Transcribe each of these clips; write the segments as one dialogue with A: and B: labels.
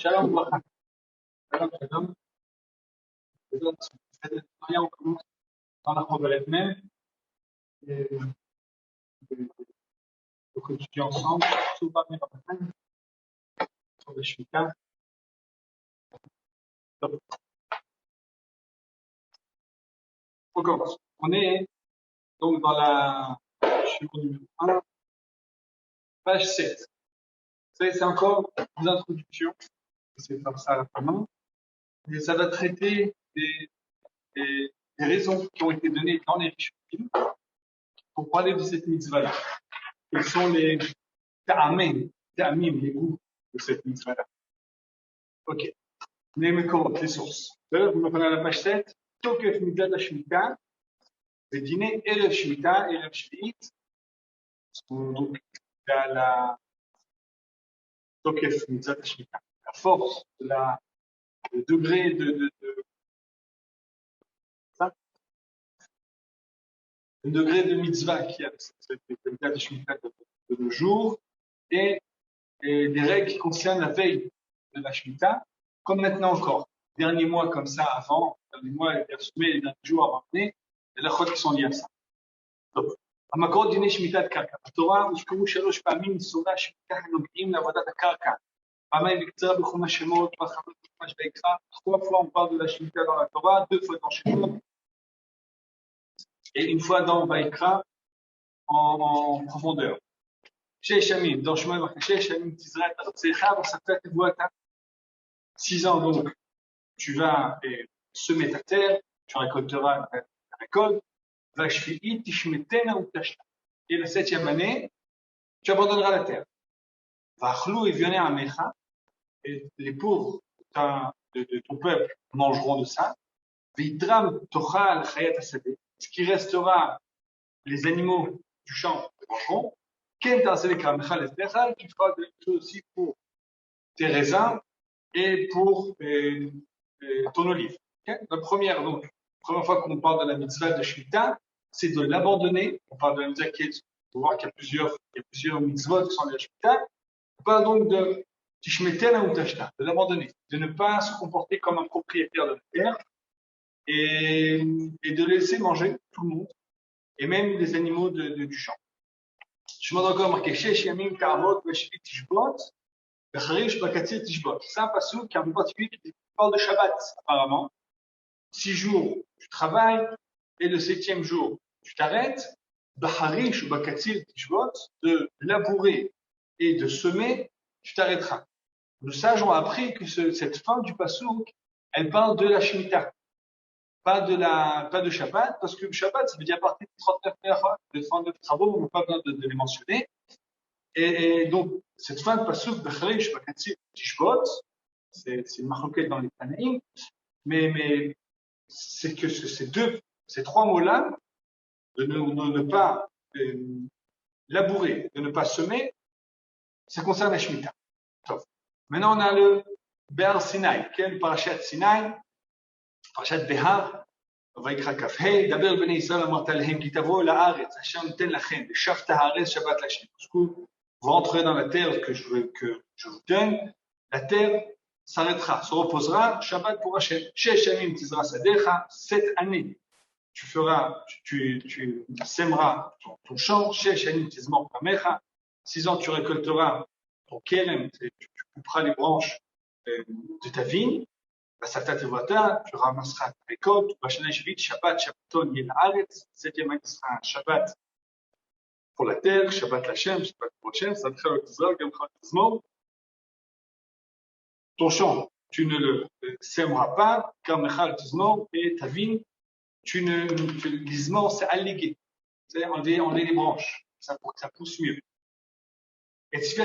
A: Shalom, Bracha. Shalom, shalom. On commence dans la proverbe même. Donc, étudier ensemble, tout va bien sur le Shmita. On commence. On est donc dans la Shmita numéro 1, page 7. C'est encore une introduction. C'est faire ça à la fin. Et ça va traiter des raisons qui ont été données dans les Rishoutim pour parler de cette mitzvah-là. Quels sont les ta'amim, les goûts de cette mitzvah-là. Ok. Les mekorot, les sources. D'ailleurs, vous me prenez à la page 7. Tokef mitzvah la Shemitah. Le dîner Erev Shemitah, Erev Shvi'it. Donc, il y a la Tokef mitzvah la Shemitah. La force, le degré le degré de mitzvah qu'il y a cette mitzvah de Shemitah de nos jours et des règles qui concernent la veille de la Shemitah, comme maintenant encore. Derniers mois comme ça avant, les mois, les derniers jours avant l'année, il y a des choses qui sont liées à ça. Donc, המקור דיני שמיטת קרקע. בתורה הוזכרו 3 פעמים סורי השמיטה הנוגעים לעבודת הקרקע. פעמיים בקצרה בחומש שמות, בחמש בחומש ויקרא. 3 fois on parle de la Shemitah dans la Torah, 2 fois dans Shemot, et une fois dans Vaikra en profondeur. 6 ימים, dans Shemot, 6 ימים תזרע את ארצך ושאת תבואתה. 6 ans donc, tu vas semer ta terre, tu récolteras ta récolte. Et la 7e année, tu abandonneras la terre. Et les pauvres de ton peuple mangeront de ça. Ce qui restera, les animaux du champ mangeront. Tu feras de la chose aussi pour tes raisins et pour ton olive. Okay? La première fois qu'on parle de la mitzvah de Shemitah, c'est de l'abandonner. On parle de la mitzvah qui est, on voit qu'il y a plusieurs mitzvot qui sont de la Shemitah. On parle donc de Tishmetena ou Tashta, de l'abandonner, de ne pas se comporter comme un propriétaire de la terre et de laisser manger tout le monde, et même les animaux du champ. Je m'en encore marqué, Shesh Yamim Karvot Veshvit Tishbot, Becharish Bakatzir Tishbot. C'est un passage qui a un particulier qui parle de Shabbat, apparemment. 6 jours, tu travailles, et le 7e jour, tu t'arrêtes. Bacharish ou Bakatzir Tishbot, de labourer et de semer, tu t'arrêteras. Nos sages ont appris que cette fin du Passouk, elle parle de la Shemitah, pas de Shabbat, parce que Shabbat, ça veut dire à partir de 39 travaux, on n'a pas besoin de les mentionner. Et donc, cette fin de Passouk, Bacharish, Bakatzir Tishbot, c'est une marloquette dans les Tanaïm, mais c'est que ces 3 mots-là, de ne pas labourer, de ne pas semer, ça concerne la Shemitah. Maintenant, on a le Behar Sinai, qui est le Parashat Sinai, Parashat Behar, Vaikra Kafhei, Daber Bnei Israël amart alehem ki tavo la'aretz, Hashem noten lachem, Shafta haaretz Shabbat l'Hashem. Vous rentrez dans la terre que je vous donne, la terre s'arrêtera, se reposera, Shabbat pour Hashem. 6 yamim tizra sadecha, 7 années. Tu sèmeras ton champ, 6 yamim tizmor kamecha, 6 ans tu récolteras ton kerem, tu couperas les branches de ta vigne, tu ramasseras ta récolte, Shabbat, Shabbaton, Yel Haaretz, 7e année sera un Shabbat pour la terre, Shabbat l'Hashem, Shabbat pour Hashem, Sadcha l'Tizra, Gamcha l'Tizmor. Ton champ, tu ne le sèmeras pas, Kamecha l'Tizmor, et ta vigne, l'Tizmor, c'est allégué, c'est enlever les branches, pour que ça pousse mieux. Et ce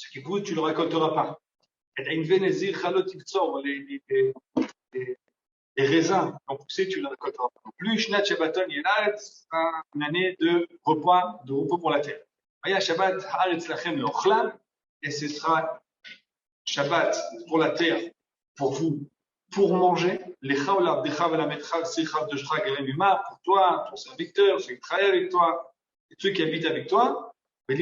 A: qui pousse, tu ne le récolteras pas. Les raisins qui ont poussé, tu ne les récolteras pas. Plus Shnat Shabbaton Yenad, sera une année de repos pour la terre. Vaya Shabbat Haaretz Lachem L'Ochlam, et ce sera Shabbat pour la terre, pour vous, pour manger. Lecha Olavdecha Velametcha Sichav Deshcha Geremima, pour toi, ton serviteur, ceux qui travaillent avec toi, et ceux qui habitent avec toi. Pour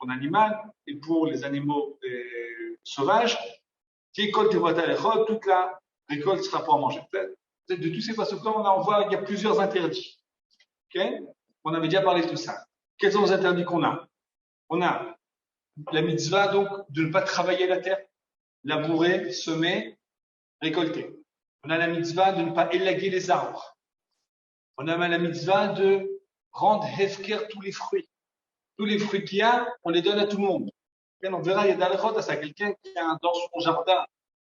A: ton animal, pour les animaux sauvages, toute la récolte sera pour manger. De tous ces façons-là, on voit qu'il y a plusieurs interdits. Okay? On avait déjà parlé de tout ça. Quels sont les interdits qu'on a? On a la mitzvah, donc, de ne pas travailler la terre, labourer, semer, récolter. On a la mitzvah de ne pas élaguer les arbres. On a la mitzvah de rendre hefker tous les fruits. Tous les fruits qu'il y a, on les donne à tout le monde. Et on verra, il y a d'alechot à ça. Quelqu'un qui a dans son jardin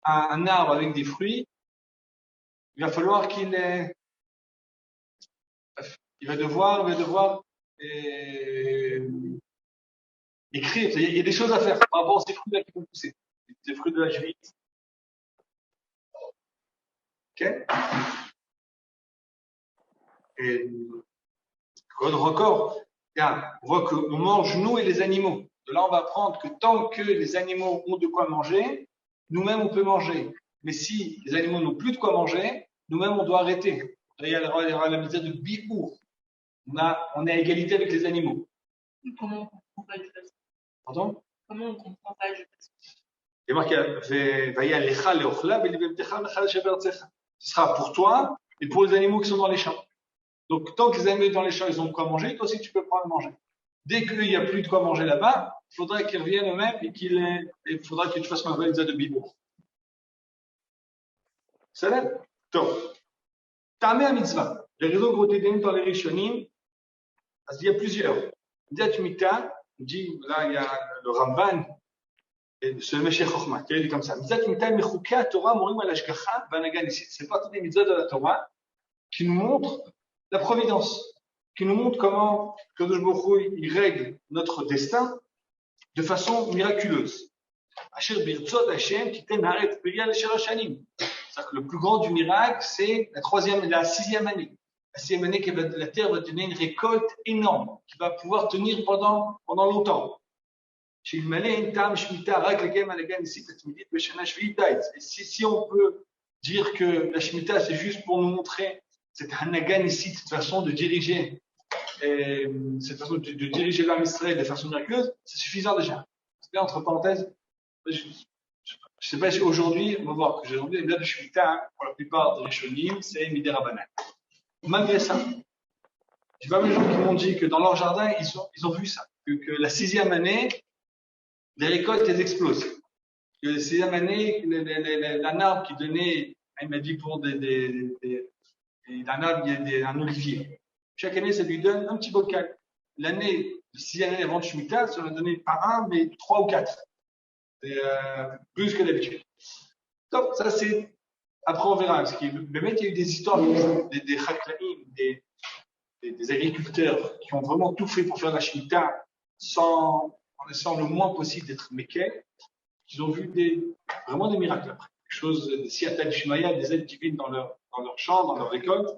A: un arbre avec des fruits, il va falloir il va devoir écrire. Il y a des choses à faire par rapport à ces fruits-là qui vont pousser. Des fruits de la juillet. Ok? Et record, on voit qu'on mange nous et les animaux. De là, on va apprendre que tant que les animaux ont de quoi manger, nous-mêmes on peut manger. Mais si les animaux n'ont plus de quoi manger, nous-mêmes on doit arrêter. Il y aura la misère de bihour. On est à égalité avec les animaux.
B: Comment on comprend pas le texte?
A: Pardon?
B: Comment on comprend pas le texte?
A: Il y a marqué ce sera pour toi et pour les animaux qui sont dans les champs. Donc, tant que les animaux dans les champs, ils ont de quoi manger, toi aussi tu peux prendre à manger. Dès qu'il n'y a plus de quoi manger là-bas, il faudra qu'ils reviennent eux-mêmes et il faudra que tu fasses ma valise de bibo. Ça va? Donc, Tamé à mitzvah. Les raisons qui ont été données dans les Rishonim, il y a plusieurs. Diat Mita, dit, là, il y a le Ramban, et ce Meshech Chochma, qui dit comme ça. Diat Mita, Mechoukia Torah, Morim al Ashgacha, Banagan ici. C'est partie des mitzvahs de la Torah qui nous montrent la providence, qui nous montre comment Kadosh Baruch Hu, il règle notre destin de façon miraculeuse. Asher birtzot Hashem kiten haaretz b'riya l'shalosh shanim. C'est-à-dire que le plus grand du miracle, c'est la sixième année. La sixième année que la terre va donner une récolte énorme, qui va pouvoir tenir pendant longtemps. Et si on peut dire que la Shemitah, c'est juste pour nous montrer cette hanagan ici, cette façon de diriger, cette façon de diriger l'âme Israël de façon miraculeuse, c'est suffisant déjà. C'est entre parenthèses, je ne sais pas si aujourd'hui, on va voir que aujourd'hui, les dates de Shemitah, pour la plupart des Rishonim, c'est Midera Banane. Malgré ça, j'ai pas mal de gens qui m'ont dit que dans leur jardin, ils ont vu ça, que la sixième année, les récoltes, elles explosent. Que la sixième année, un arbre qui donnait, il m'a dit pour un arbre, il y a un olivier. Chaque année, ça lui donne un petit bocal. L'année, la sixième année avant de Shemitah, ça va donner pas un, mais 3 ou 4. C'est plus que d'habitude. Donc, ça c'est. Après, on verra. Parce qu'il y a eu des histoires des chaklaïm, des agriculteurs qui ont vraiment tout fait pour faire la Shemitah en essayant le moins possible d'être méquets. Ils ont vu vraiment des miracles après. Quelque chose de Siyata d'Ishmaïa, des aides divines dans leur champ, dans leur récolte.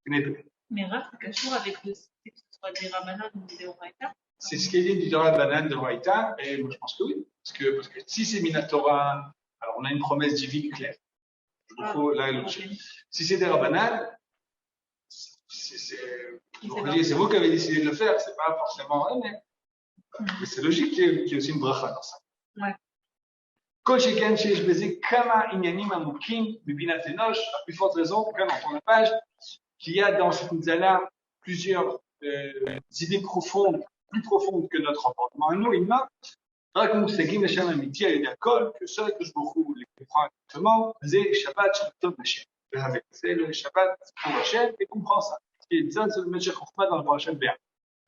B: Mais Raph, c'est toujours avec le fait que ce soit des Ramadan ou des Oraïta?
A: C'est ce qui est dit du Rabanan de Oraïta, et moi je pense que oui. Parce que si c'est Minatora, alors on a une promesse divine claire. Si c'est des Rabanan, c'est vous qui avez décidé de le faire, c'est pas forcément vrai, mais c'est logique qu'il y ait aussi une bracha dans ça.
B: Ouais.
A: Kol sheken sheyesh beze kama inyanim amukim bibinat enosh, à plus forte raison, quand on tourne la page, qu'il y a dans cette mitzvah plusieurs idées profondes, plus profondes que notre comportement. Nous, humains, que seul que je beaucoup les comprend exactement, c'est Shabbat Shabbat Hashem. C'est le Shabbat pour Hashem et comprend ça. Ce qui est ça, c'est le Meshach Chochma dans le Parashat Béa.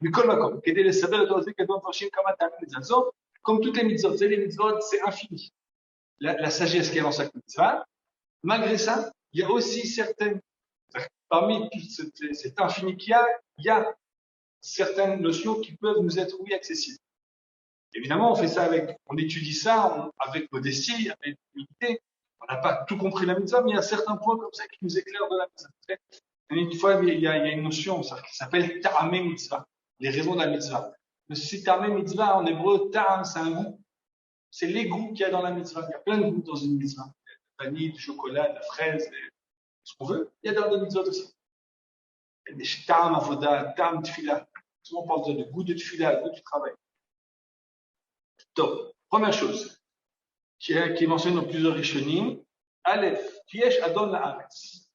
A: Mais comme toutes les mitzvot, les mitzvot, c'est infini. La sagesse qui est dans chaque mitzvah. Malgré ça, il y a aussi parmi tout cet infini qu'il y a certaines notions qui peuvent nous être, oui, accessibles. Évidemment, on étudie ça avec modestie, avec humilité. On n'a pas tout compris la mitzvah, mais il y a certains points comme ça qui nous éclairent de la mitzvah. Une fois, il y a une notion qui s'appelle ta'amé mitzvah, les raisons de la mitzvah. Ce ta'amé mitzvah, en hébreu, ta'am, c'est un goût. C'est les goûts qu'il y a dans la mitzvah. Il y a plein de goûts dans une mitzvah. La vanille, du chocolat, de la fraise, ce qu'on veut. Il y a dans les mitzvot aussi. Il y a des ta'am avoda, ta'am tfila. Souvent on parle de goût de tfila, goût du travail. Donc, première chose, qui est mentionnée dans plusieurs Rishonim, Aleph, Kiesh Adon La'aretz,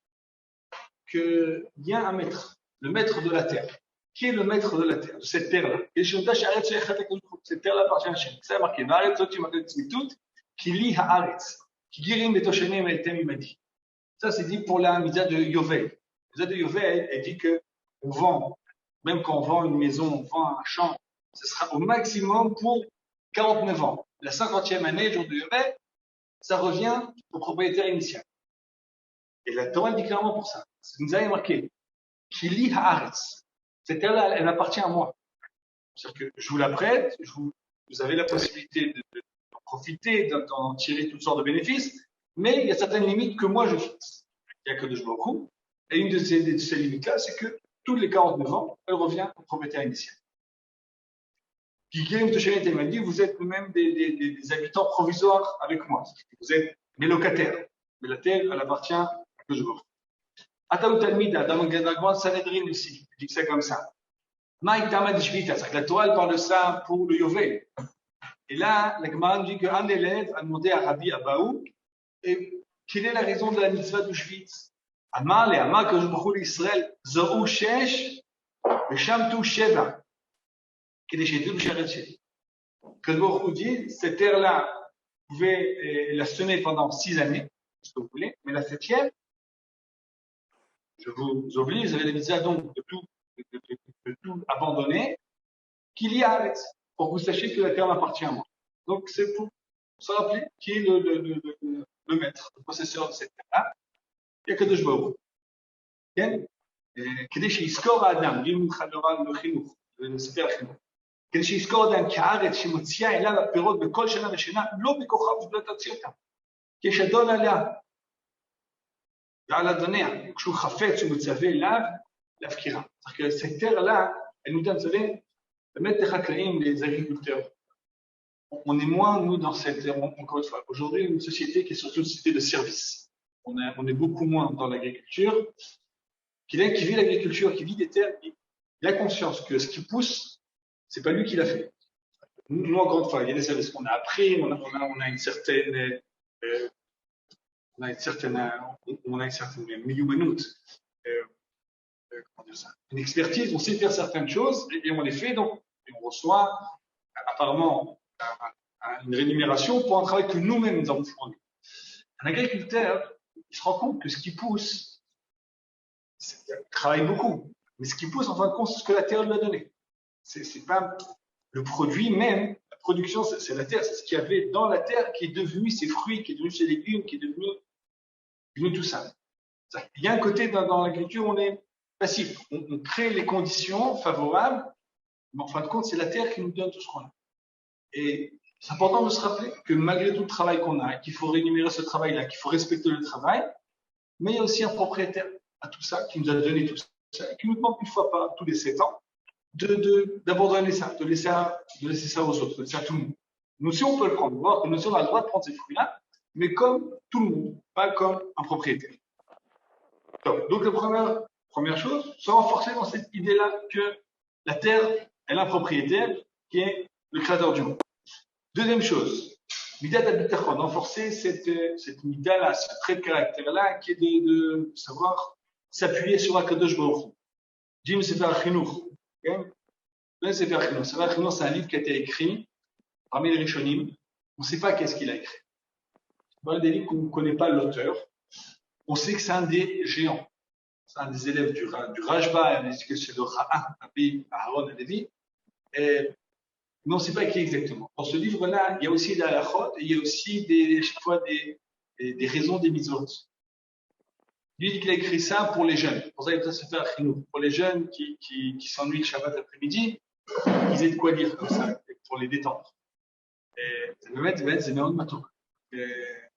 A: qu'il y a un maître, le maître de la terre. Qui est le maître de la terre, de cette terre-là? Cette terre-là appartient à Hachem. Ça a marqué, Na'aretz Zoti Makat Tzmitut, qui lit Haaretz, qui girim betoshenim etem imadi. Ça, c'est dit pour la mitzvah de Yovel. La mitzvah de Yovel, elle dit que on vend, même quand on vend une maison, on vend un champ, ce sera au maximum pour 49 ans. La 50e année, le jour de Yovel, ça revient au propriétaire initial. Et la Torah dit clairement pour ça. C'est une mitzvah marquée. Qui lit Haaretz. Cette terre-là, elle appartient à moi. C'est-à-dire que je vous la prête, vous avez la possibilité d'en profiter, d'en tirer toutes sortes de bénéfices, mais il y a certaines limites que moi je fixe. Il y a que de beaucoup. Et une de ces limites-là, c'est que tous les 49 ans, elle revient au propriétaire initial. Qui m'a dit, vous êtes même des habitants provisoires avec moi. Vous êtes mes locataires. Mais la terre, elle appartient à que je beaucoup. Ataou Talmida, dans le grand Sanhedrin aussi, il dit que c'est comme ça. Maïk Tamad Shvita, c'est que la Torah parle de ça pour le Yovel. Et là, la Gemara dit qu'un élève a demandé à Rabbi Abaou, et quelle est la raison de la mitzvah de Shvitz? Amar le Amar que je m'appelle Israël, Zorou Shesh, Meshamtu Sheva, qui est chez Dieu, que je dit, cette terre-là, vous pouvez la semer pendant 6 années, si vous voulez, mais la 7e, je vous oblige, vous avez la mitzvah donc de tout abandonner, qu'il y arrête, pour que vous sachiez que la terre m'appartient à moi. Donc, c'est pour se rappeler qui est le maître, le possesseur de cette terre-là. Il n'y a que de Jbaou. כדי שיזכור האדם, גיל מחדרה לחינוך, ונספר החינוך, כדי שיזכור האדם כארץ שמוציאה אליו הפירות בכל שנה ושנה, לא בכוחה ולא תוציא אותם. כי יש אדון עליה, ועל אדוניה, כשהוא חפץ ומצווה אליו, להפקירה. parce que cette terre-là, elle nous donne, vous savez, de mettre des chakraïm, les agriculteurs. On est moins, nous, dans cette, encore une fois, aujourd'hui, une société qui est surtout une société de service. On est beaucoup moins dans l'agriculture. Quelqu'un qui vit l'agriculture, qui vit des terres, il a conscience que ce qui pousse, c'est pas lui qui l'a fait. Nous, encore une fois, il y a des services qu'on a appris, on a une certaine, miyoumanout, comment dire ça, une expertise, on sait faire certaines choses et on les fait, donc, et on reçoit apparemment une rémunération pour un travail que nous-mêmes nous avons fourni. Un agriculteur, il se rend compte que ce qui pousse, il travaille beaucoup, mais ce qui pousse, en fin de compte, c'est ce que la terre lui a donné. C'est pas le produit même, la production, c'est la terre, c'est ce qu'il y avait dans la terre qui est devenu ses fruits, qui est devenu ses légumes, qui est devenu tout ça. Il y a un côté dans l'agriculture, on est passif. On crée les conditions favorables, mais en fin de compte, c'est la terre qui nous donne tout ce qu'on a. Et c'est important de se rappeler que malgré tout le travail qu'on a, qu'il faut rémunérer ce travail-là, qu'il faut respecter le travail, mais il y a aussi un propriétaire à tout ça, qui nous a donné tout ça, et qui nous demande une fois par tous les 7 ans d'abandonner ça, de laisser ça aux autres, de laisser à tout le monde. Nous aussi, on peut le prendre. Nous aussi, on a le droit de prendre ces fruits-là, mais comme tout le monde, pas comme un propriétaire. Donc la première chose, se renforcer dans cette idée-là que la terre, elle a un propriétaire qui est le créateur du monde. Deuxième chose, midat habitachon, renforcer cette midah-là, ce trait de caractère-là, qui est de savoir s'appuyer sur Akadosh Baruch Hu. Jim Sefer Achinour. Sefer Achinour. Sefer Achinour, c'est un livre qui a été écrit parmi les Rishonim. On ne sait pas qu'est-ce qu'il a écrit. C'est des livres qu'on ne connaît pas l'auteur. On sait que c'est un des géants. C'est un des élèves du Rajba, que c'est le Ra'a, Rabbi Aharon Halevi. Mais on ne sait pas qui exactement. Dans ce livre-là, il y a aussi des halachot, et il y a aussi chaque fois des raisons des mitzvot. Il dit qu'il a écrit ça pour les jeunes. Pour ça, il doit se faire pour les jeunes qui s'ennuient le Shabbat après-midi, ils aient de quoi lire comme ça, pour les détendre. Et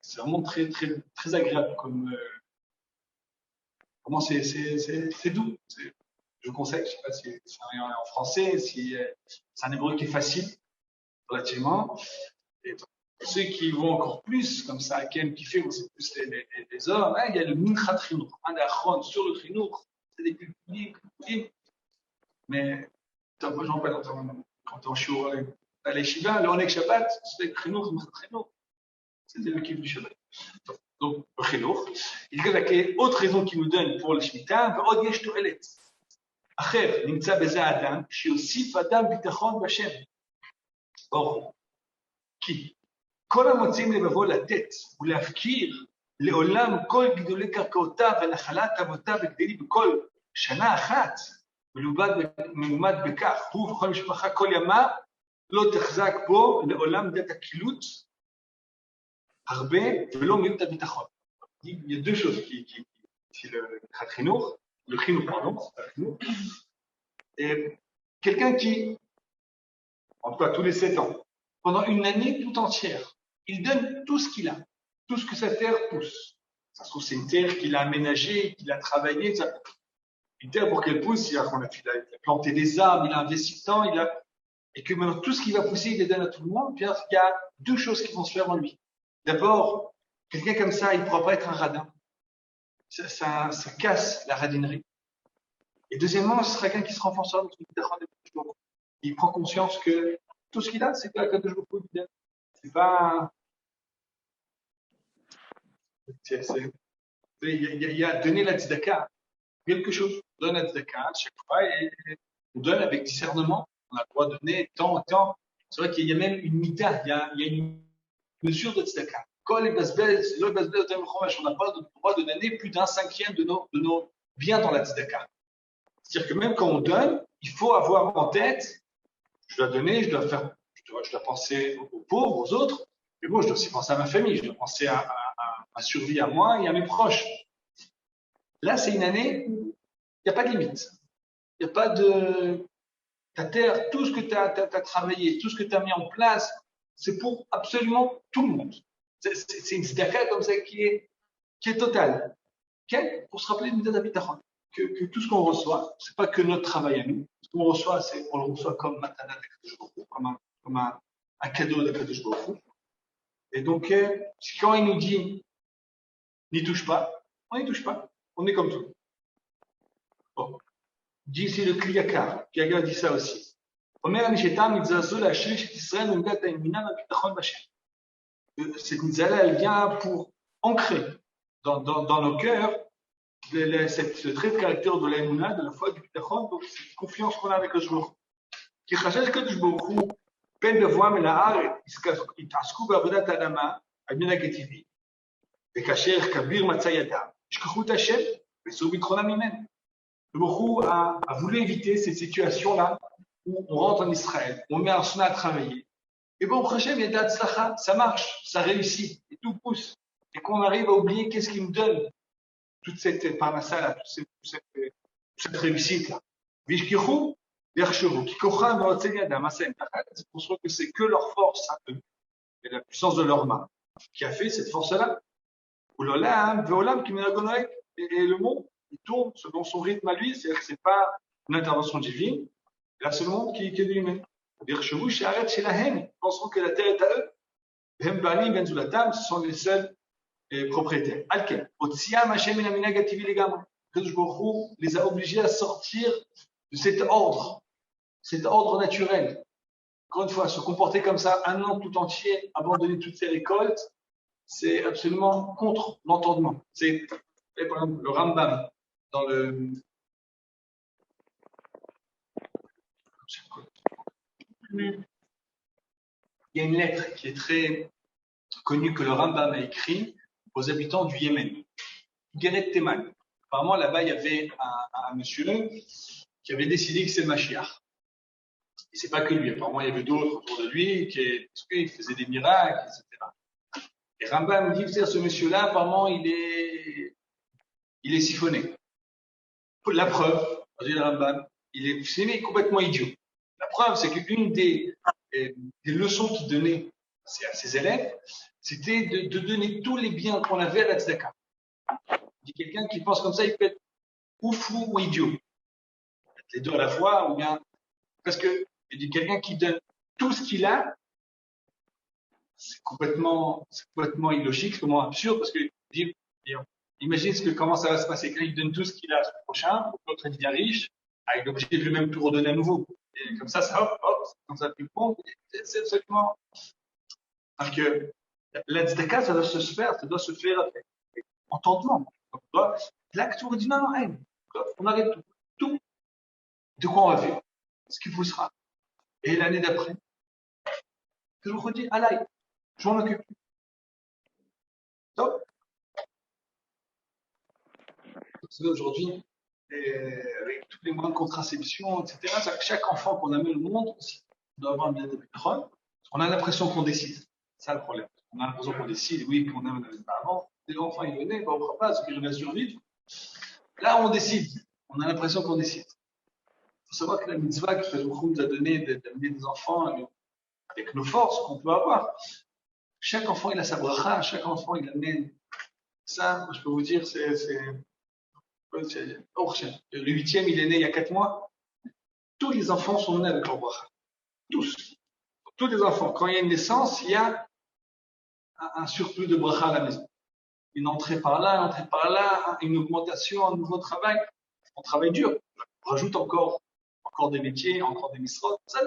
A: c'est vraiment très, très, très agréable comme, comment c'est doux. Je vous conseille, je ne sais pas si c'est en français, si c'est un hébreu qui est facile, relativement. Et ceux qui vont encore plus, comme ça, qui aiment kiffer, c'est plus les hommes, hein, il y a le Minchat Chinour, un des Achron sur le Chinour, c'est des publics, mais moi j'en parle quand on chiour, à l'Eshiva, le Onek Shabbat, c'est Chinour, c'est le kiff du Shabbat. Donc, Chinour. Il y a autre raison qu'il nous donne pour le Shemitah, ועוד יש תועלת. אחר נמצא בזה האדם, שיוסיף אדם ביטחון בשם. ברור. כי כל המוצאים לבבו לתת ולהפקיר לעולם כל גידולי קרקעותיו ונחלת אבותיו וגדלים בכל שנה אחת, מלומד בכך, הוא וכל משפחה כל ימה, לא תחזק בו לעולם דת הקילות, הרבה ולא מיעוט הביטחון. Il y a deux choses c'est le chinour, pardon, c'est le chinour. Et quelqu'un qui, en tout cas tous les 7 ans, pendant une année tout entière, il donne tout ce qu'il a, tout ce que sa terre pousse. Ça se trouve, c'est une terre qu'il a aménagée, qu'il a travaillée. Une terre pour qu'elle pousse, il a planté des arbres, il a investi tant, et que maintenant tout ce qui va pousser, il les donne à tout le monde. Puis il y a deux choses qui vont se faire en lui. D'abord, quelqu'un comme ça, il ne pourra pas être un radin. Ça casse la radinerie. Et deuxièmement, ce sera quelqu'un qui se renforcera dans son bittachon. Il prend conscience que tout ce qu'il a, c'est pas Kadosh Baruch Hu lui donne. C'est pas. Il y a donné la tzedaka, quelque chose. On donne la tzedaka chaque fois et on donne avec discernement. On a le droit de donner tant. C'est vrai qu'il y a même une mita, il y a une mesure de tzedaka. Quand les basbez, on n'a pas le droit de donner plus d'un cinquième de nos biens dans la tzedaka. C'est-à-dire que même quand on donne, il faut avoir en tête, je dois donner, je dois penser aux pauvres, aux autres, mais bon, je dois aussi penser à ma famille, je dois penser à ma survie à moi et à mes proches. Là, c'est une année où il n'y a pas de limite. Il n'y a pas de. Ta terre, tout ce que tu as travaillé, tout ce que tu as mis en place, c'est pour absolument tout le monde. C'est une tzedaka comme ça qui est totale. Okay? Pour se rappeler de Bitachon. Que tout ce qu'on reçoit, c'est pas que notre travail à nous. Ce qu'on reçoit, on le reçoit comme matana d'Akadosh Baruch Hu, comme un cadeau d'Akadosh Baruch Hu. Et donc, quand il nous dit n'y touche pas, on n'y touche pas. On est comme tout. Bon. Dit ici le Kliyakar, qui a dit ça aussi. Cette mitzvah-là, elle vient pour ancrer dans nos cœurs ce trait de caractère de l'Emunah, de la foi du Bitachon, donc cette confiance qu'on a avec le Jbourou. Qui rachète que le Jbourou, peine de voir, mais la hare, il t'ascou bavodat adama, abina getivi, et kacher kabir matzayada, shkachut Hashem, et sous bitrona mimen. Le Jbourou a voulu éviter cette situation-là où on rentre en Israël, on met un sona à travailler. Et bon, Hashem, il y a de ça marche, ça réussit, et tout pousse. Et qu'on arrive à oublier qu'est-ce qu'il nous donne. Toute cette parnassa-là, toute cette réussite-là. Vishkichu, Verchevu, Kikocha, Maotzeyada, c'est pour ça que c'est que leur force, et la puissance de leurs mains, qui a fait cette force-là. Oulolam, Veolam, Kimenagonoek, et le monde, il tourne selon son rythme à lui, c'est-à-dire que c'est pas une intervention divine, là c'est le monde qui est lui-même. Verchevu, Sheharet, Shelahem, ils penseront que la terre est à eux. Hem Bani, Ben Zulatam, ce sont les seuls propriétaires. Alken, Otsiam Hashem et Namina Gativi les gamins. Kadosh Baruch Hu les a obligés à sortir de cet ordre naturel. Encore une fois, se comporter comme ça un an tout entier, abandonner toutes ses récoltes, c'est absolument contre l'entendement. C'est, par exemple, le Rambam dans le. Il y a une lettre qui est très connue que le Rambam a écrite aux habitants du Yémen, Guéret Teman. Apparemment, là-bas, il y avait un monsieur qui avait décidé que c'est le Mashiach. Et c'est pas que lui. Apparemment, il y avait d'autres autour de lui qui faisaient des miracles, etc. Et Rambam dit, ce monsieur-là, apparemment, il est siphonné. La preuve, dit le Rambam, il est complètement idiot. La preuve, c'est qu'une des leçons qu'il donnait à ses élèves, c'était de donner tous les biens qu'on avait à la tzedaka. Il dit quelqu'un qui pense comme ça, il peut être ou fou ou idiot. Les deux à la fois, ou bien. Parce que, il dit quelqu'un qui donne tout ce qu'il a, c'est complètement illogique, c'est complètement absurde, parce que, imagine comment ça va se passer. Quand il donne tout ce qu'il a à son prochain, l'autre il devient riche, il est obligé de lui-même tout redonner à nouveau. Et comme ça, comme ça, ping-pong, c'est absolument. Parce que l'aide de cas, ça doit se faire avec entendement. Là, que tu dis non, non, on arrête tout. De quoi on va faire? Ce qui vous sera. Et l'année d'après, je vous redis, allez, je m'en occupe. Donc, aujourd'hui, avec tous les moyens de contraception, etc., chaque enfant qu'on amène au monde aussi doit avoir un bien de on a l'impression qu'on décide. C'est ça le problème. On a l'impression qu'on décide, oui, qu'on amène avant. Les enfants, ils venaient, on ne fera pas, ceux qui veulent survivre. Là, on décide. On a l'impression qu'on décide. Il faut savoir que la mitzvah que le nous a donné d'amener des enfants avec nos forces qu'on peut avoir. Chaque enfant, il a sa bracha, chaque enfant, il amène. Ça, je peux vous dire, le 8e, il est né il y a 4 mois. Tous les enfants sont nés avec leur bracha. Tous. Tous les enfants. Quand il y a une naissance, il y a un surplus de bracha à la maison. Une entrée par là, une augmentation, un nouveau travail. On travaille dur. On rajoute encore des métiers, encore des misrots. Ça,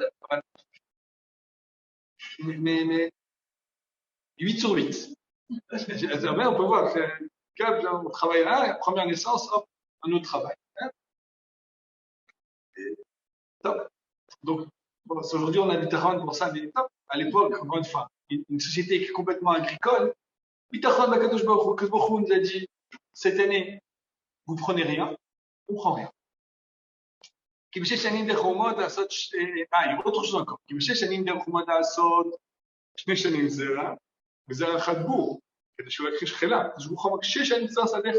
A: mais 8 sur 8. On peut voir que on travaille là, première naissance, hop, un autre travail. Donc, aujourd'hui, on a des terrains pour ça, des top. À l'époque, encore une fois, une société qui est complètement agricole. Bitachon Bakadosh Baruch Hu nous a dit, cette année, vous prenez rien, on prend rien. Il y a autre chose encore. וזרע אחד בור, כדי שהוא יכחיש חילה. אז הוא חומק 6 שנים צרס עליך,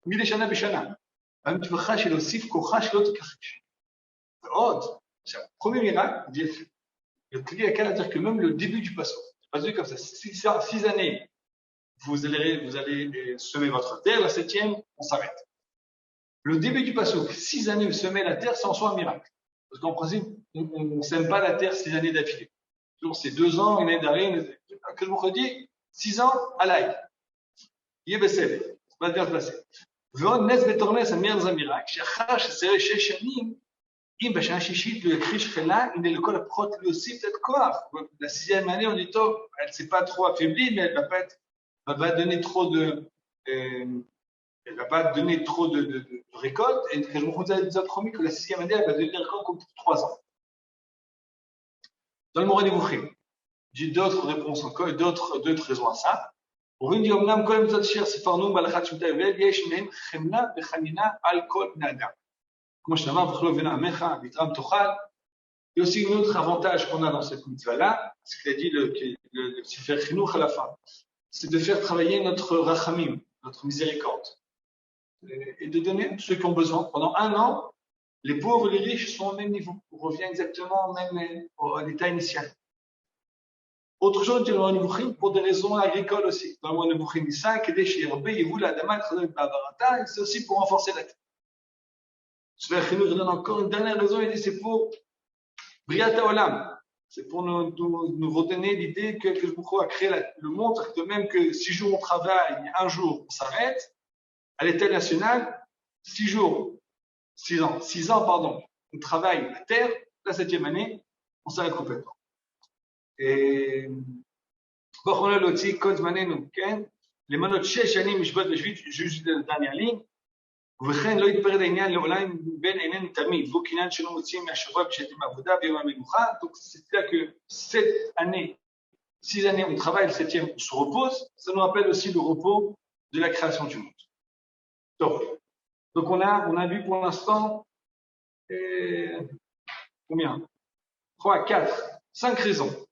A: מדי שנה בשנה. והמטבחה של להוסיף כוחה שלא תכחיש. ועוד, עכשיו, premier miracle, le clé à dire que même le début du passo, c'est pas vu comme ça, 6 années, vous allez semer votre terre, la 7e, on s'arrête. Le début du passo, 6 années, vous semez la terre, c'est en soi un miracle. Parce qu'en principe, on ne sème pas la terre 6 années d'affilée. Donc, c'est 2 ans, une année d'arrêt, que je vous redis, 6 ans, à l'ail. Il est baissé. Ça va bien se passer. ועוד נס בתורנס, המיר זה מiracle, שאחר שסרט 6 שנים, אם בשנה שישית לא יכחיש חילה, הנה לכל הפחות להוסיף קצת כוח. La 6e année, on dit, טוב, elle ne s'est pas trop affaiblie, mais elle va pas donner trop de, elle va pas donner trop de récolte. Et je vous ai promis que la 6e année, elle va donner des récoltes comme pour 3 ans. Dans le Moré des Bouchim, j'ai d'autres réponses encore, d'autres raisons à ça. אומרים לי, אמנם כל המצוות אשר ספרנו בהלכת שמיטה יובל, יש מהם חמלה וחנינה על כל בני אדם. כמו שאמר, ואכלו לבן עמך, ויתרם תאכל. Il y a aussi un autre avantage qu'on a dans cette mitzvah-là, ce qu'il a dit le Sefer Chinuch à la fin, c'est de faire travailler notre rachamim, notre miséricorde, et de donner à ceux qui ont besoin. Pendant 1 an, les pauvres et les riches sont au même niveau. On revient exactement au même à l'état initial. Autre chose, dans le Nebuchim, pour des raisons agricoles aussi. Dans le Nebuchim, c'est aussi pour renforcer la terre. Sefer Chinuch donne encore une dernière raison, il dit c'est pour Briat Haolam. C'est pour nous redonner l'idée que Baruch a créé le monde, de même que 6 jours on travaille, 1 jour on s'arrête. À l'état national, 6 ans, on travaille la terre, la 7e année, on s'arrête complètement. בואו יכולנו להוציא כל זמננו, כן? למנות 6 שנים משבת ושביעית לדן יעלים, ובכן לא יתפרד העניין לעולם בין עינינו תמיד, והוא קניין שלא מוציאים מהשבוע בשעת העבודה ביום המנוחה. Donc c'est-à-dire que 7 années, 6 années on travaille, le 7e on se repose, ça nous rappelle aussi le repos de la création du monde. Donc on a vu pour l'instant combien? 3, 4, 5 raisons.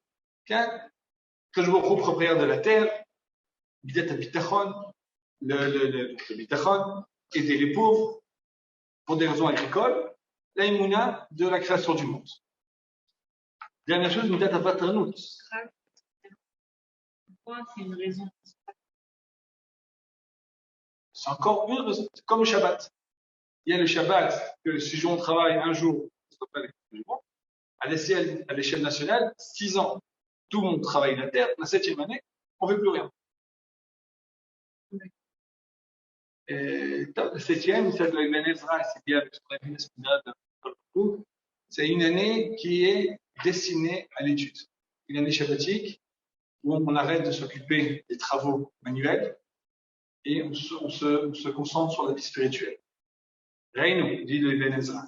A: Que je vous propriétaire de la terre, le bitachon, aider les pauvres pour des raisons agricoles, la imuna de la création du monde. Dernière chose, midat avatranut.
B: Pourquoi c'est une raison?
A: C'est encore une raison, c'est comme le Shabbat. Il y a le Shabbat, que si on travaille 1 jour, à l'échelle nationale, 6 ans. Tout le monde travaille la terre, la 7e année, on ne fait plus rien. Le septième, c'est de la Ben Ezra, c'est bien avec ce qu'on a vu la semaine dernière. C'est une année qui est destinée à l'étude. Une année shabbatique où on arrête de s'occuper des travaux manuels et on se concentre sur la vie spirituelle. Reino, dit le Ben Ezra.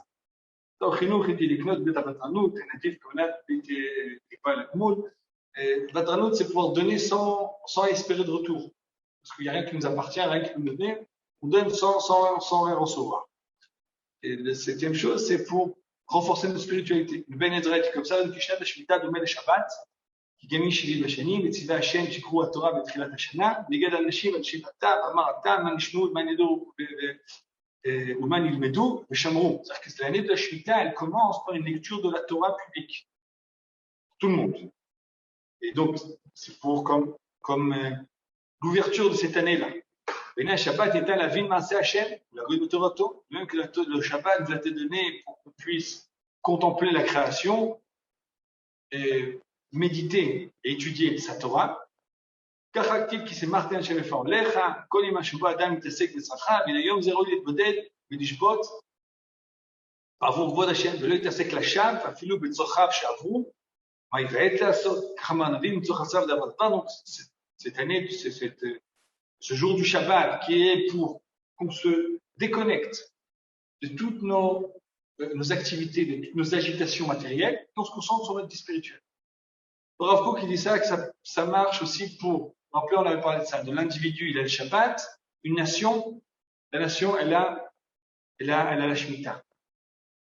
A: Batranout, c'est pouvoir donner sans espérer de retour. Parce qu'il n'y a rien qui nous appartient, rien qui peut nous donner. On donne sans rien recevoir. Et la septième chose, c'est pour renforcer notre spiritualité. Le Ben Ezra est comme ça, une Kishnat Shmita de Mel Shabbat, qui gagne Shivil Bashani, Metziva Hashem, Chikru Torah, Betchilat Hashana, Negad Al-Nashim, Al-Shivata, Amarata, Manishnu, Manido, Ouman Ilmedou, le Shamrou. C'est-à-dire que l'année de la Shemitah, elle commence par une lecture de la Torah publique. Tout le monde. Et donc, c'est pour comme l'ouverture de cette année-là. Bénin Shabbat est la vie de Maaseh Hashem, la rue de Torah, même que le Shabbat nous a été donné pour qu'on puisse contempler la création, et méditer et étudier sa Torah. Kachaktiv qui s'est marqué chez les formes. Lecha, kolima shuba adam itasek lesacha, mais yom zero yitboded, bedishbot, avur vod Hashem, velo itasek lasham, afilu betzochav shavru, ma yivaet lasot, kachama navim betzochasav davarta. Donc, cette année, ce jour du Shabbat qui est pour qu'on se déconnecte de toutes nos activités, de toutes nos agitations matérielles, et qu'on se concentre sur notre vie spirituelle. Rav Kook, il dit ça, que ça marche aussi pour, rappelez, on avait parlé de ça, de l'individu, il a le Shabbat, une nation, la nation, elle a la Shemitah.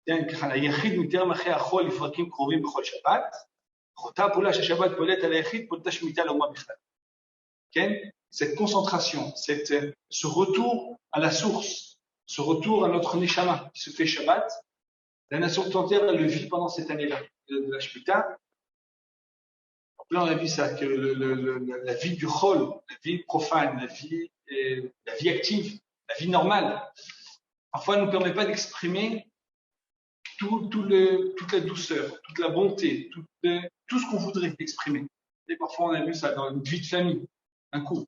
A: היחיד מתאר מחי החול לפרקים קרובים בכל שבת, אותה פעולה שהשבת פועלת על היחיד פועלת השמיטה לאומה בכלל. כן? Cette concentration, ce retour à la source, ce retour à notre neshama qui se fait Shabbat, la nation tout entière elle le vit pendant cette année-là de la Shemitah. Là, on a vu ça, que la vie du chol, la vie profane, la vie active, la vie normale, parfois ne nous permet pas d'exprimer toute la douceur, toute la bonté, tout ce qu'on voudrait exprimer. Et parfois, on a vu ça dans une vie de famille, un coup.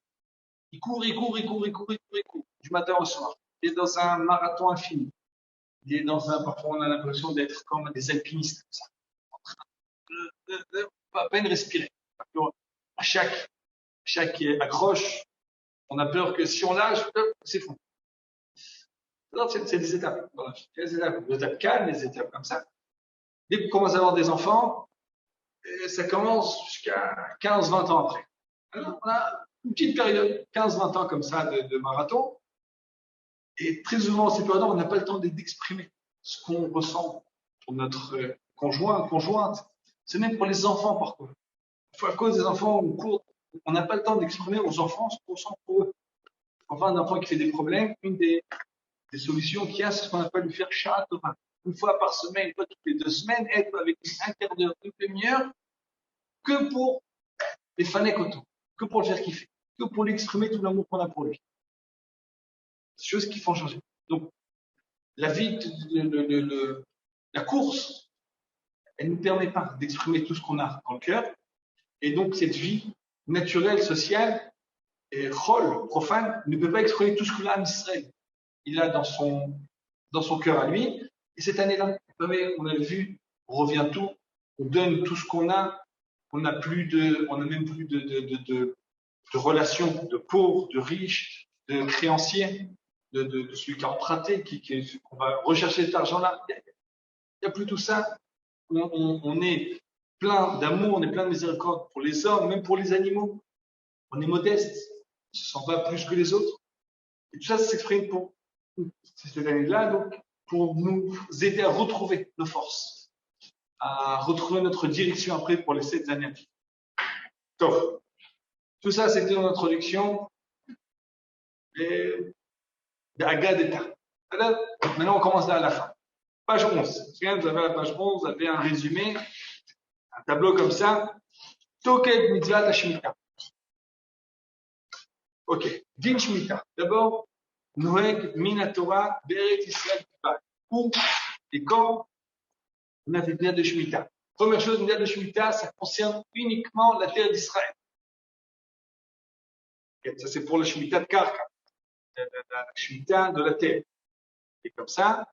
A: Il court, du matin au soir. Il est dans un marathon infini. Il est parfois, on a l'impression d'être comme des alpinistes, comme ça. En train de à peine respirer. À chaque accroche, on a peur que si on lâche, c'est fou. Alors, c'est des étapes. Voilà. Des étapes calmes, des étapes comme ça. Dès qu'on commence à avoir des enfants, ça commence jusqu'à 15-20 ans après. Alors, on a une petite période, 15-20 ans comme ça de marathon. Et très souvent, ces périodes, on n'a pas le temps d'exprimer ce qu'on ressent pour notre conjointe. C'est même pour les enfants, parfois. À cause des enfants, on n'a pas le temps d'exprimer aux enfants ce qu'on sent pour eux. Enfin, un enfant qui fait des problèmes, une des solutions qu'il y a, c'est ce qu'on appelle le faire Sha'at Torah. Une fois par semaine, une fois toutes les 2 semaines, être avec un quart d'heure, une demi-heure, que pour les fanek autour, que pour le faire kiffer, que pour lui exprimer tout l'amour qu'on a pour lui. C'est des choses qui font changer. Donc, la vie, la course, elle ne nous permet pas d'exprimer tout ce qu'on a dans le cœur. Et donc, cette vie naturelle, sociale, et chol, profane, ne peut pas exprimer tout ce que l'âme Israël il a dans son cœur à lui. Et cette année-là, on a vu, on revient tout, on donne tout ce qu'on a, on n'a même plus de relations de pauvres, de riches, de créanciers, de celui qui a emprunté, qu'on va rechercher cet argent-là. Il n'y a plus tout ça. On est plein d'amour, on est plein de miséricorde pour les hommes, même pour les animaux. On est modeste, on ne se sent pas plus que les autres. Et tout ça, ça s'exprime pour cette année-là, donc, pour nous aider à retrouver nos forces, à retrouver notre direction après pour les 7 années. Donc, tout ça, c'était une introduction de Agadeta. Maintenant, on commence à la fin. Page 11. Vous avez la page 11, vous avez un résumé, un tableau comme ça. Toket mitzvah Shemitah. Ok. Din Shemitah. D'abord, Noeg Minatora Beret Israël. Où et quand on a fait une de Shemitah. Première chose, une de Shemitah, ça concerne uniquement la terre d'Israël. Ça, c'est pour la Shemitah de Karka. la Shemitah de la terre. Et comme ça,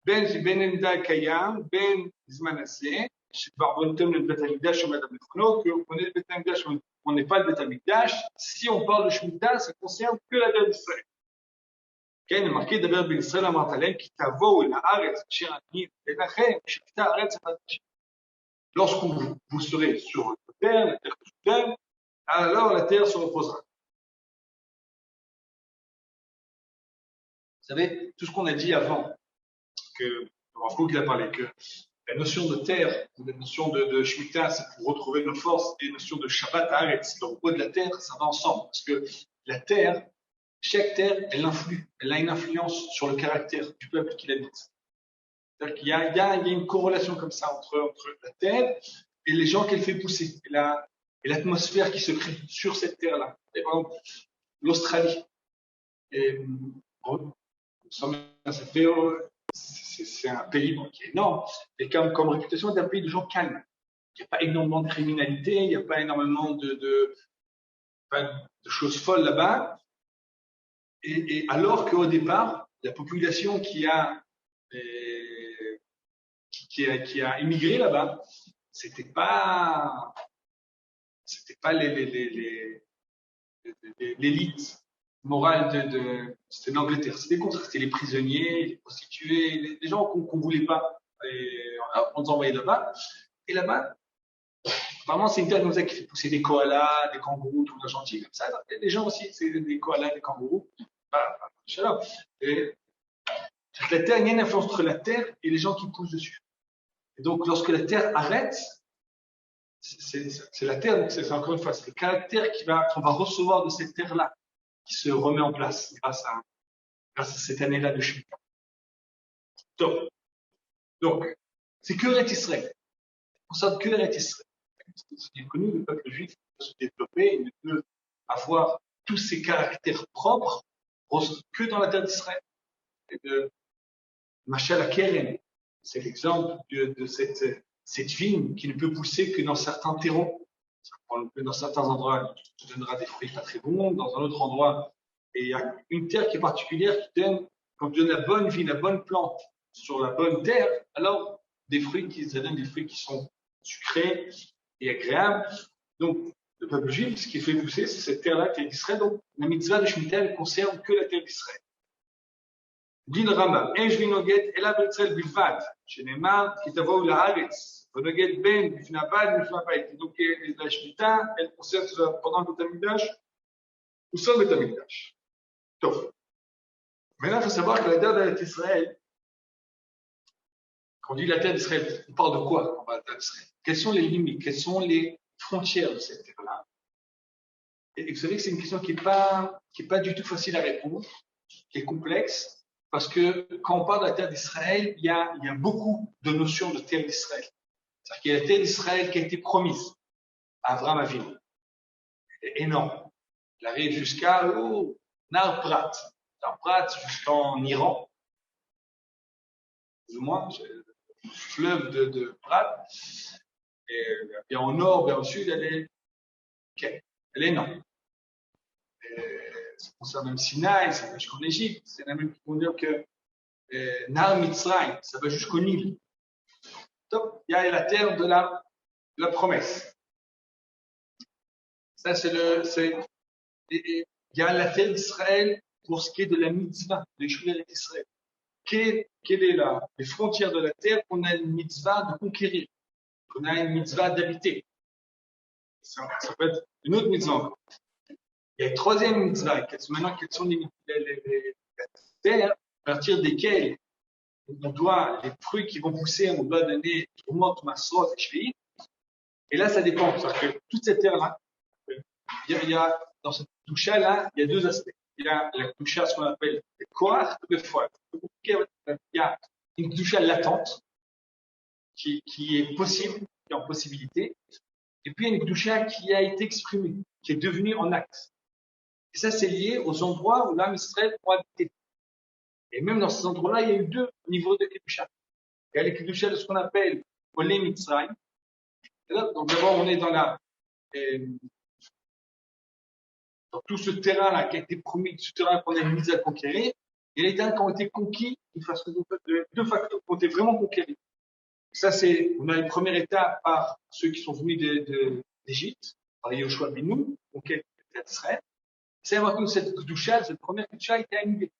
A: Ben Enda Kayam, Ben Zmanasé, שכבר בנתם לבית המקדש שעומד על מכונו, כי הוא פונה לבית המקדש, on n'est pas le בית המקדש, si on parle de Shemitah, ça concerne que la terre d'Israël. כן, מרקי דבר בישראל אמרת להם, כי תבואו אל הארץ, אשר אני אתנכם, שתיתה הארץ אחד לשני. Lorsque vous serez sur la terre que je donne, alors la terre se reposera. Vous savez, tout ce qu'on a dit avant, que Rav a parlé, que la notion de terre, ou la notion de Shemitah, c'est pour retrouver nos forces, et la notion de Shabbat, Haaretz, le repos de la terre, ça va ensemble. Parce que la terre, chaque terre, elle influe, elle a une influence sur le caractère du peuple qui l'habite. C'est-à-dire qu'il y a une corrélation comme ça entre la terre et les gens qu'elle fait pousser, et l'atmosphère qui se crée sur cette terre-là. Et par exemple, l'Australie. Et, c'est un pays qui est énorme, et comme réputation, c'est un pays de gens calmes. Il n'y a pas énormément de criminalité, il n'y a pas énormément de choses folles là-bas. Et alors qu'au départ, la population qui a immigré là-bas, c'était pas l'élite morale c'était l'Angleterre, c'était les prisonniers, les prostituées, les gens qu'on voulait pas, et on les envoyait là-bas. Et là-bas, apparemment, c'est une terre comme ça qui fait pousser des koalas, des kangourous, tout l'Argentine comme ça. Et les gens aussi, c'est des koalas, des kangourous. Et la terre, il y a une influence entre la terre et les gens qui poussent dessus. Et donc, lorsque la terre arrête, c'est la terre, donc c'est encore une fois, c'est le caractère qu'on va recevoir de cette terre-là qui se remet en place grâce à cette année-là de Shemitah. Donc, c'est que Eretz Israël. On concerne que Eretz Israël. C'est bien connu, le peuple juif peut se développer, il ne peut avoir tous ses caractères propres que dans la terre d'Israël. Et de Machal HaKeren, c'est l'exemple de cette vigne qui ne peut pousser que dans certains terreaux. Dans certains endroits, il donnera des fruits pas très bons, dans un autre endroit, et il y a une terre qui est particulière qui donne, quand tu donnes la bonne vigne, la bonne plante sur la bonne terre, alors ça donne des fruits qui sont sucrés et agréables. Donc, le peuple juif, ce qui fait pousser, c'est cette terre-là qui est d'Israël. Donc, la mitzvah de Shemitah ne concerne que la terre d'Israël. Dit le Rambam, En shvi noget ela b'Israël bilvad, shenemar ki tavou la'aretz, v'noget ben b'fnei abad b'fnei abayit. Donc, la Shemitah, elle concerne pendant le Beit Hamikdash ou sans le Beit Hamikdash. Donc, maintenant, il faut savoir que la terre d'Israël, quand on dit la terre d'Israël, on parle de quoi quand on parle de la terre d'Israël? Quelles sont les limites? Quelles sont les frontières de cette terre-là? Et vous savez que c'est une question qui est pas du tout facile à répondre, qui est complexe, parce que quand on parle de la terre d'Israël, il y a beaucoup de notions de terre d'Israël. C'est-à-dire qu'il y a la terre d'Israël qui a été promise à Abraham Avinu. Elle est énorme. Elle arrive jusqu'à Nar Prat. Nar Prat jusqu'en Iran. Plus ou moins, le fleuve de Prat. Et bien au nord, bien au sud, elle est énorme. Ça concerne même Sinaï, ça va jusqu'en Égypte. C'est la même qui vont dire que Nar Mitzrayim, ça va jusqu'au Nil. Donc, il y a la terre de la promesse. Ça, il y a la terre d'Israël pour ce qui est de la mitzvah, de Yeshua d'Israël. Quelle est les frontières de la terre qu'on a une mitzvah de conquérir, qu'on a une mitzvah d'habiter. Ça peut être une autre mitzvah encore. Il y a une troisième mitzvah. Maintenant, quelles sont les terres à partir desquelles les fruits qui vont pousser, on doit donner Trumot, Masrot et Shvi'it. Et là, ça dépend. C'est-à-dire que toute cette terre-là, il y a dans cette doucha-là, il y a deux aspects. Il y a la doucha, ce qu'on appelle le koach et le foie. Il y a une doucha latente qui est possible, qui est en possibilité. Et puis, il y a une doucha qui a été exprimée, qui est devenue en acte. Et ça, c'est lié aux endroits où l'âme Israël pourra habiter. Et même dans ces endroits-là, il y a eu deux niveaux de kedusha. Il y a les kedusha de ce qu'on appelle Olé Mitzrayim. Donc d'abord, on est dans Donc, tout ce terrain-là qui a été promis, ce terrain qu'on a mis à conquérir, il y a des terrains qui ont été conquis de facto, qui ont été vraiment conquéris. Ça, on a une première étape par ceux qui sont venus d'Égypte, par Yoshua Binu, conquête d'Israël. C'est maintenant cette Kedusha, cette première Kedusha a été annulée.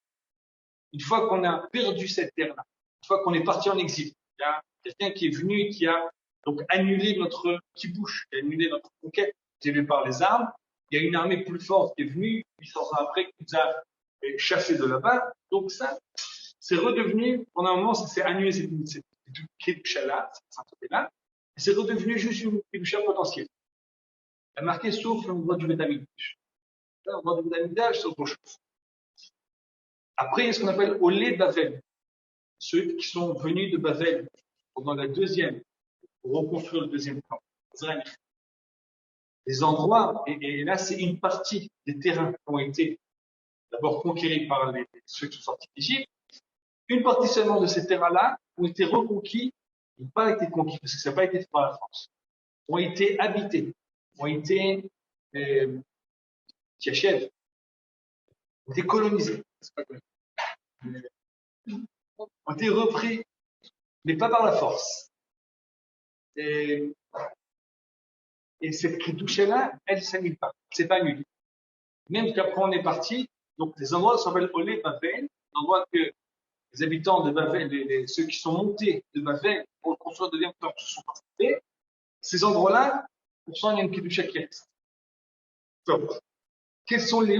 A: Une fois qu'on a perdu cette terre-là, une fois qu'on est parti en exil, il y a quelqu'un qui est venu et qui a donc annulé notre kibouche, qui a annulé notre conquête, tirée par les armes. Il y a une armée plus forte qui est venue, 800 ans après, qui nous a chassés de là-bas. Donc ça, c'est redevenu, pendant un moment, ça s'est annulé cette Kedusha-là, cette sainteté-là, et c'est redevenu juste une Kedusha potentielle. Il a marqué sauf l'endroit du Beth Amikdash. L'endroit du Beth Amikdash, c'est autre chose. Après, il y a ce qu'on appelle Olé Bavel. Ceux qui sont venus de Bavel pendant la deuxième, pour reconstruire le deuxième camp. Les endroits, et là, c'est une partie des terrains qui ont été d'abord conquéris par ceux qui sont sortis d'Égypte. Une partie seulement de ces terrains-là ont été reconquis, n'ont pas été conquis, parce que ça n'a pas été fait par la France, ont été habités, ont été tiachèves, ont été colonisés. C'est pas ont été repris, mais pas par la force. Et cette Kedusha-là, elle ne s'annule pas. C'est pas annulé. Même qu'après on est parti, donc les endroits s'appellent Olé Bavel, l'endroit que les habitants de Bavel, ceux qui sont montés de Bavel pour construire le deuxième temple se sont participés. Ces endroits-là, pour ça, il y a une Kedusha qui reste. Donc, quelles sont les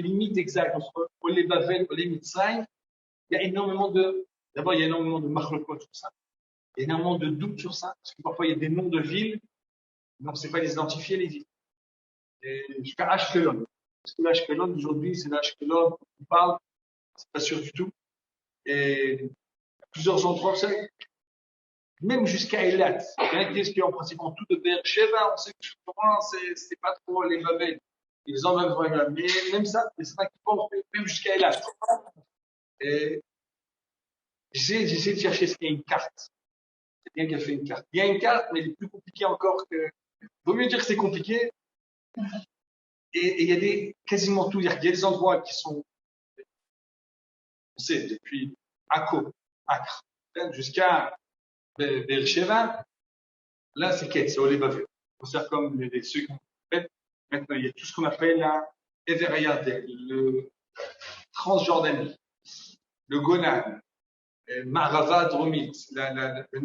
A: limites exactes entre Olé Bavel, Olé Mitzrayim? Il y a énormément d'abord, il y a énormément de machlokot sur ça. Il y a énormément de doutes sur ça, parce que parfois il y a des noms de villes, mais on ne sait pas les identifier, les villes. Jusqu'à Ashkelon. Est-ce que l'Ashkelon, aujourd'hui, c'est l'Ashkelon qu'on parle? C'est pas sûr du tout. Et plusieurs endroits, vous savez, même jusqu'à Eilat. Il y en a qui disent qu'en principe, en tout de Beersheba, on sait que souvent, c'est pas trop les Babel. Ils en veulent, mais même ça, c'est ça qui pensent, même jusqu'à Eilat. Et j'essaie de chercher s'il y a une carte. C'est bien qu'il a fait une carte. Il y a une carte, mais elle est plus compliquée encore que. Vaut mieux dire que c'est compliqué. Et il y a quasiment tout. Il y a des endroits qui sont, on sait, depuis Akko, Acre, jusqu'à Beersheba. Là, c'est Ketz, c'est Olé Bavel. On sait comme ceux qui ont fait. Maintenant, il y a tout ce qu'on appelle la Everyardel, le Transjordanie, le Golan, Marava Dromit, le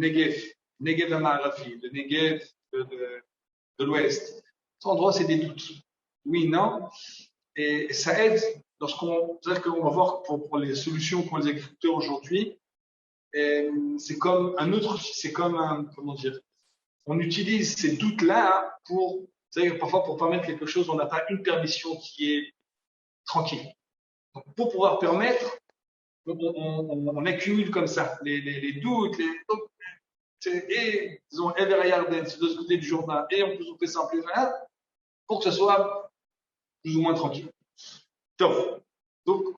A: Negev Amaravi, le Negev de l'Ouest. Cet endroit, c'est des doutes. Oui, non. Et ça aide c'est-à-dire qu'on va voir pour les solutions qu'ont les agriculteurs aujourd'hui, c'est comme comment dire, on utilise ces doutes-là parfois pour permettre quelque chose, on n'a pas une permission qui est tranquille. Donc, pour pouvoir permettre, on accumule comme ça les doutes, et disons Ever Yarden, c'est de l'autre côté du Jourdain, et on peut souffler ça en plus pour que ce soit plus ou moins tranquille. Top. Donc,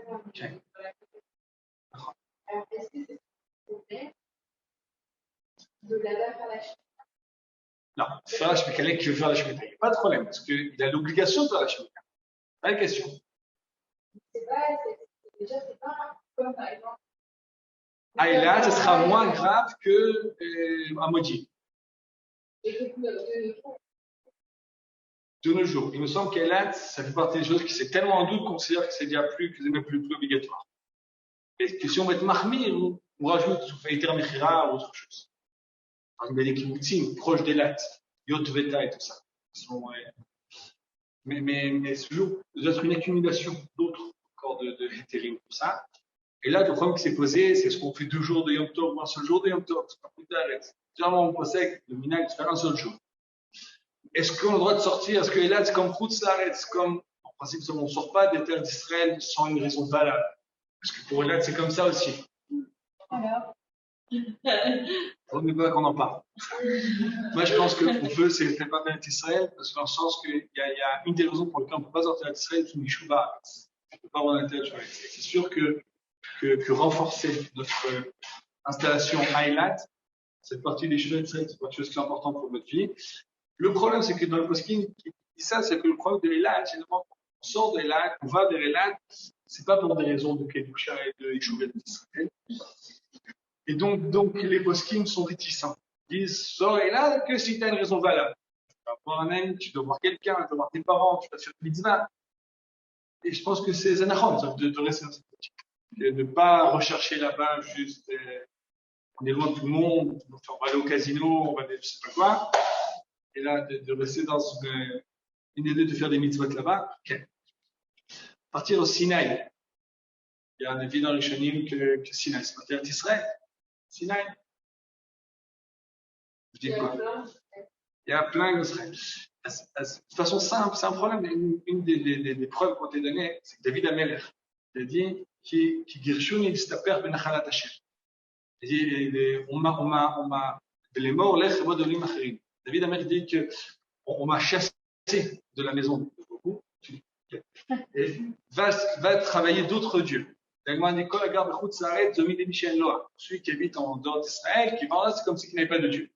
A: okay.
C: Alors, est-ce que c'est problème de la faire la Shemitah?
A: Non, faire la Shemitah, quelqu'un qui veut faire la Shemitah, il n'y a pas de problème, parce qu'il a l'obligation de faire la Shemitah. Pas la question.
C: C'est pas comme par exemple.
A: Ah, et là, ce sera moins grave que un maudit. De nos jours. Il me semble qu'Elat, ça fait partie des choses qui c'est tellement en doute qu'on considère que c'est déjà que c'est même plus obligatoire. Et que si on met Mahmir, on rajoute Faïter Mechira ou autre chose. Par exemple, il y a des kibbutzim proches d'Elat, Yot Veta et tout ça. Mais ce jour, il doit être une accumulation d'autres corps de hétérim, tout ça. Et là, le problème qui s'est posé, c'est est-ce qu'on fait 2 jours de Yom Tov ou un seul jour de Yom Tov? C'est pas plus tard. Généralement, on pensait que le minag, c'est faire un seul jour. Est-ce qu'on a le droit de sortir? Est-ce que Elad, c'est comme Khoutzaret, c'est comme, en principe, on ne sort pas des terres d'Israël sans une raison valable? Parce que pour Elad, c'est comme ça aussi.
C: Alors.
A: On ne veut pas qu'on en parle. Moi, je pense qu'on peut, c'est pas terre d'Israël, parce qu'en sens qu'il y a une des raisons pour lesquelles on ne peut pas sortir d'Israël, c'est une Yeshuva. On ne peut pas avoir un terre d'Israël. C'est sûr que renforcer notre installation à Eilat, cette partie des cheveux, c'est quelque chose qui est important pour notre vie. Le problème, c'est que dans le poskim, qui dit ça, c'est que le problème de l'Elad, généralement, on sort de l'Elad, on va vers l'Elad, c'est pas pour des raisons de Kedusha et de Yeshuvah d'Israël. Et donc, les poskim sont réticents. Ils disent, sors l'Elad que si tu as une raison valable. Tu dois voir un ami, tu dois voir quelqu'un, tu dois voir tes parents, tu dois faire une mitzvah. Et je pense que c'est anachon de rester dans cette politique. De ne pas rechercher là-bas juste, on est loin de tout le monde, on va aller au casino, on va aller je sais pas quoi. Et là, de rester dans une idée de faire des mitzvot là-bas. Okay. Partir au Sinaï. Il y a un avis dans les Rishonim que Sinaï, c'est pas terre d'Israël. Sinaï. Je dis quoi? Il y a plein d'Israël. De façon simple, c'est un problème. Une des preuves qu'on t'a données, c'est que David Amelech, il a dit qui Girshuni istaper benachalat Hashem. Il dit, on m'a, les morts, l'air, c'est moi de l'imachrim. David Amelech dit que on m'a chassé de la maison de beaucoup et va travailler d'autres dieux. Celui qui habite en dehors d'Israël, qui va là, c'est comme s'il n'avait pas de Dieu.